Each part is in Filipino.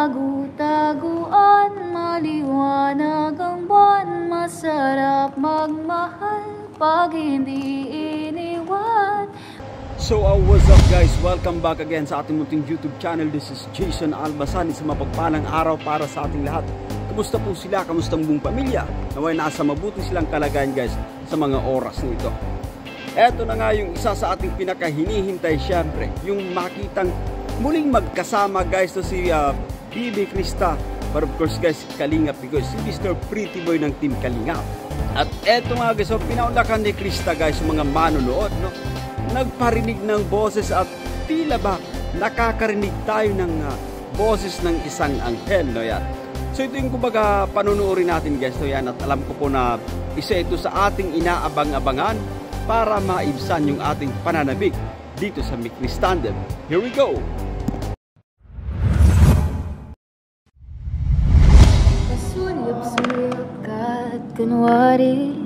Tagu-taguan, maliwanag ang buwan, masarap magmahal pag hindi iniwan. So what's up guys? Welcome back again sa ating munting YouTube channel. This is Jason Albasan. Isang mapagpalang araw para sa ating lahat. Kamusta po sila? Kamusta ang buong pamilya? Naway nasa mabuti silang kalagayan guys sa mga oras na ito. Eto na nga yung isa sa ating pinakahinihintay syempre. Yung makitang muling magkasama guys to si Bibi Krista. But of course guys, Kalingap because si Mr. Pretty Boy ng Team Kalingap. At eto nga guys, so pinaunlakan ni Krista guys yung mga manonood, no? Nagparinig ng boses at tila ba nakakarinig tayo ng boses ng isang anghel, no yan. So ito yung kumbaga panunuorin natin guys, no yan. At alam ko po na isa ito sa ating inaabang-abangan para maibsan yung ating pananabik dito sa Mikristandem. Here we go! Pasulyap-sulyap ka't kunwari,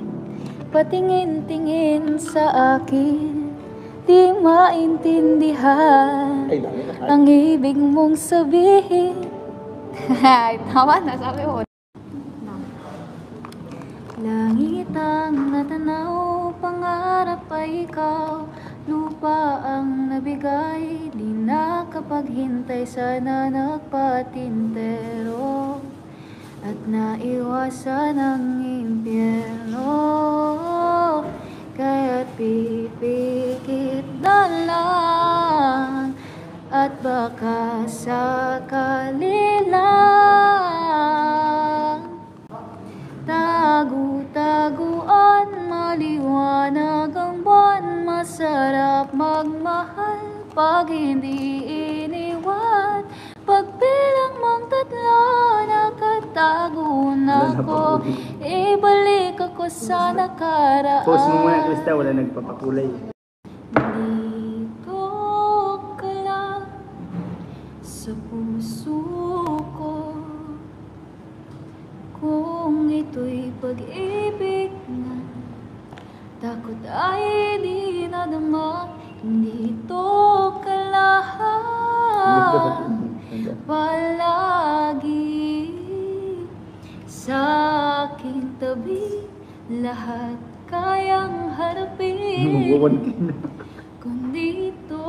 patingin-tingin sa akin, di maintindihan ang ibig mong sabihin. Ay, tama na, sabi mo. Langit ang natanaw, pangarap ay ikaw, lupa ang nabigay, di nakapaghintay, sana nagpatintero at naiwasan ang impyerno. Kaya't pipikit na lang at baka sakali lang. Tagu-taguan, maliwanag ang buwan, masarap magmahal pag hindi iniwan. Pagbilang mong tatlo, nakatago na ko, ibalik ako sa nakaraan. Post mo muna, Krista, wala nagpapakulay. Dito ka lang sa puso ko, kung ito'y pag-ibig na takot ay di nadama, dito ka lang palagi sa aking tabi, lahat kayang harapin kung dito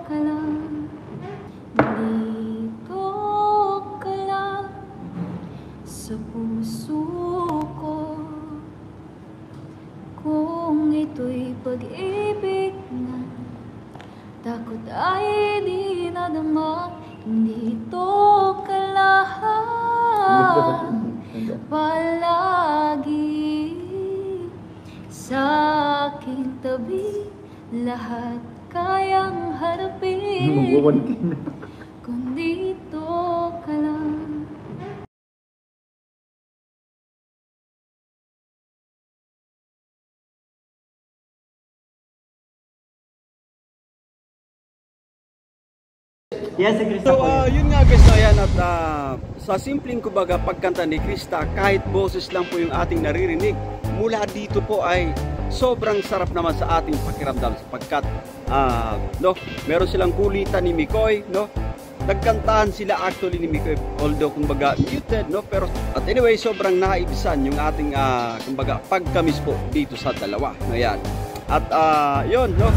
ka lang, dito ka lang sa puso ko, kung ito'y pag-ibig na takot ay di nadama, dito ka lang palagi sa aking tabi, lahat kayang harapin kung dito ka lang. Yes, Krista. So yun nga guys, no, yan. At sa simpleng kumbaga pagkanta ni Krista, kahit boses lang po yung ating naririnig mula dito po ay sobrang sarap naman sa ating pakiramdam sapagkat no, meron silang kulitan ni Mikoy, no? Nagkantahan sila actually ni Mikoy, although kumbaga muted, no? Pero at anyway, sobrang naibisan yung ating kumbaga pagkamis po dito sa dalawa, no yan. At yun, no?